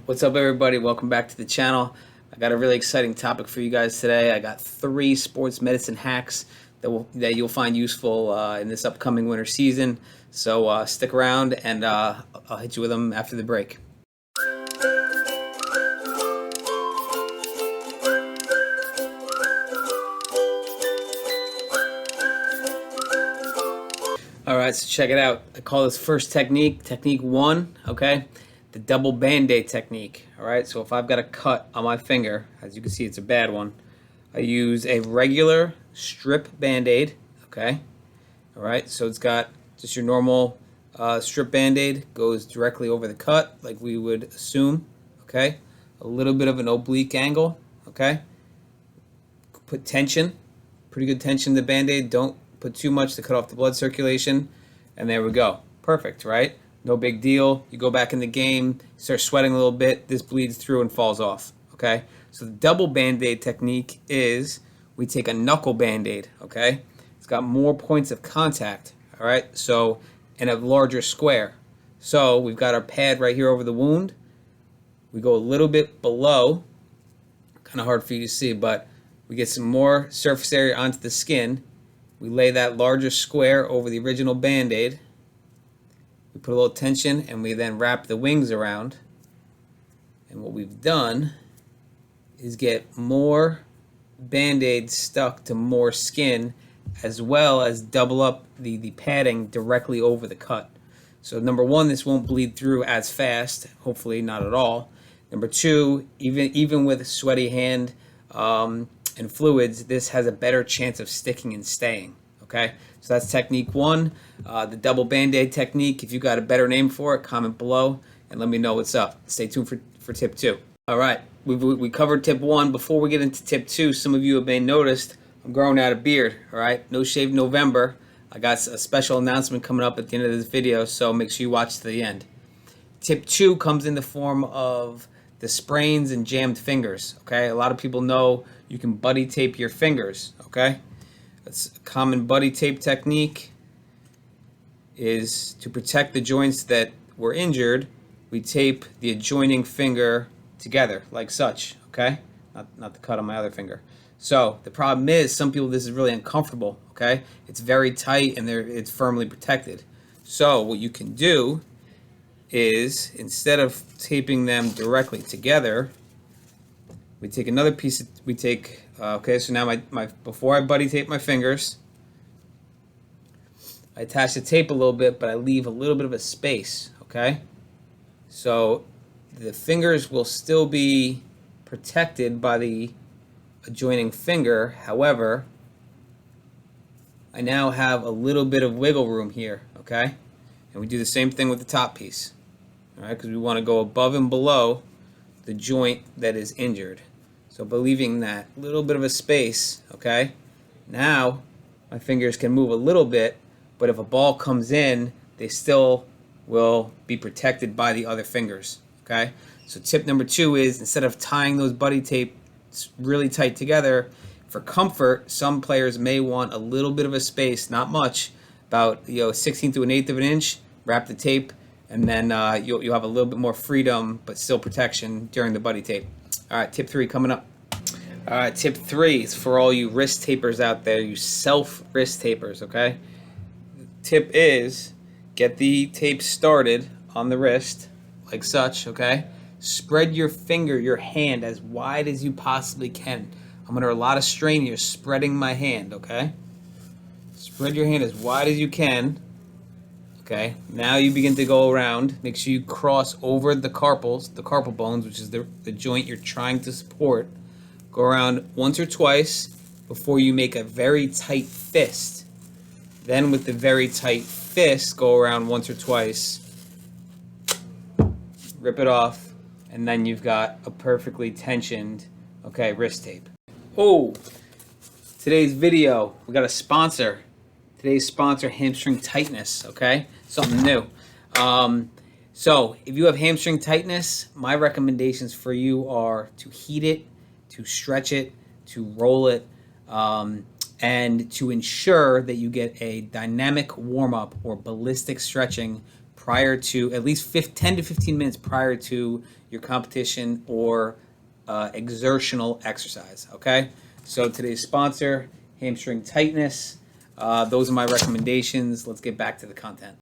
What's up, everybody? Welcome back to the channel. I got a really exciting topic for you guys today. I got 3 sports medicine hacks that you'll find useful in this upcoming winter season. So stick around, and I'll hit you with them after the break. All right, so check it out. I call this first technique, technique 1, okay? The double band-aid technique. All right, so if I've got a cut on my finger, as you can see, it's a bad one, I use a regular strip band-aid, okay? All right, so it's got just your normal strip band-aid, goes directly over the cut like we would assume, okay? A little bit of an oblique angle, okay? Put tension, pretty good tension in the band-aid. Don't put too much to cut off the blood circulation, and there we go. Perfect, right? No big deal. You go back in the game, start sweating a little bit, this bleeds through and falls off, okay? So the double band-aid technique is we take a knuckle band-aid, okay? It's got more points of contact, all right? So, in a larger square. So we've got our pad right here over the wound. We go a little bit below, kind of hard for you to see, but we get some more surface area onto the skin. We lay that larger square over the original band-aid. We put a little tension, and we then wrap the wings around. And what we've done is get more band-aid stuck to more skin, as well as double up the padding directly over the cut. So number 1, this won't bleed through as fast, hopefully not at all. Number 2, even with a sweaty hand and fluids, this has a better chance of sticking and staying, okay? So that's technique 1, the double band-aid technique. If you got a better name for it, comment below and let me know what's up. Stay tuned for tip 2. All right, we covered tip 1. Before we get into tip 2, some of you have may noticed I'm growing out a beard, all right? No Shave November. I got a special announcement coming up at the end of this video, so make sure you watch to the end. Tip 2 comes in the form of the sprains and jammed fingers, okay? A lot of people know you can buddy tape your fingers, okay? That's a common buddy tape technique, is to protect the joints that were injured. We tape the adjoining finger together, like such, okay? Not the cut on my other finger. So the problem is, some people, this is really uncomfortable, okay? It's very tight and it's firmly protected. So what you can do is, instead of taping them directly together, we take another piece of, okay, so now my before I buddy tape my fingers, I attach the tape a little bit, but I leave a little bit of a space, okay? So the fingers will still be protected by the adjoining finger. However, I now have a little bit of wiggle room here, okay? And we do the same thing with the top piece, all right? Because we want to go above and below the joint that is injured. So by leaving that little bit of a space, okay, now my fingers can move a little bit, but if a ball comes in, they still will be protected by the other fingers, okay? So tip number 2 is, instead of tying those buddy tapes really tight together, for comfort, some players may want a little bit of a space, not much, about 1/16 to 1/8 of an inch, wrap the tape, and then you'll have a little bit more freedom, but still protection during the buddy tape. All right, tip 3 coming up. All right, tip 3 is for all you wrist tapers out there, you self-wrist tapers, okay? Tip is, get the tape started on the wrist, like such, okay? Spread your finger, your hand, as wide as you possibly can. I'm under a lot of strain here, spreading my hand, okay? Spread your hand as wide as you can. Okay, now you begin to go around. Make sure you cross over the carpal bones, which is the joint you're trying to support. Go around once or twice before you make a very tight fist. Then with the very tight fist, go around once or twice, rip it off, and then you've got a perfectly tensioned, okay, wrist tape. Oh, today's video, we got a sponsor. Today's sponsor, Hamstring Tightness, okay? Something new. So if you have hamstring tightness, my recommendations for you are to heat it, to stretch it, to roll it, and to ensure that you get a dynamic warm-up or ballistic stretching prior to at least 10 to 15 minutes prior to your competition or exertional exercise. Okay, so today's sponsor, Hamstring Tightness. Those are my recommendations. Let's get back to the content.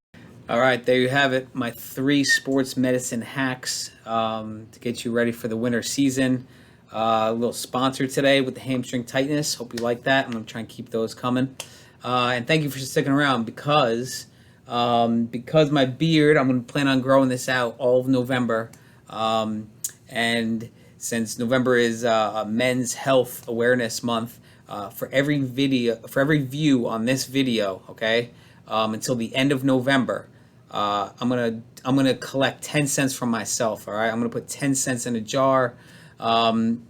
All right, there you have it. My 3 sports medicine hacks to get you ready for the winter season. A little sponsor today with the Hamstring Tightness. Hope you like that. I'm going to try and keep those coming. And thank you for sticking around because my beard, I'm going to plan on growing this out all of November. And since November is Men's Health Awareness Month, for every view on this video, okay, until the end of November, I'm gonna collect 10 cents from myself. All right, I'm gonna put 10 cents in a jar, and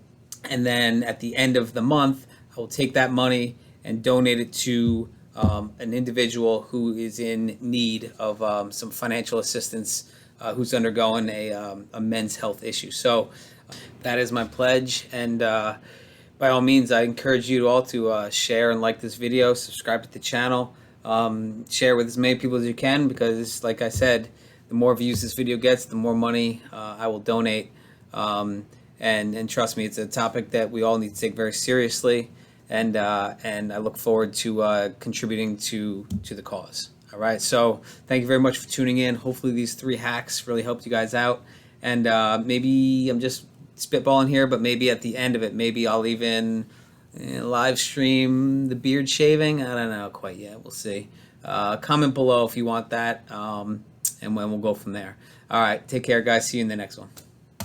then at the end of the month, I will take that money and donate it to an individual who is in need of some financial assistance, who's undergoing a men's health issue. So that is my pledge, and by all means, I encourage you all to share and like this video, subscribe to the channel. Share with as many people as you can, because like I said, the more views this video gets, the more money I will donate. And trust me, it's a topic that we all need to take very seriously, and I look forward to contributing to the cause. All right, so thank you very much for tuning in. Hopefully these 3 hacks really helped you guys out, and maybe I'm just spitballing here, but maybe at the end of it, maybe I'll even live stream the beard shaving. I don't know quite yet. We'll see. Comment below if you want that, and when we'll go from there. All right, take care, guys. See you in the next one.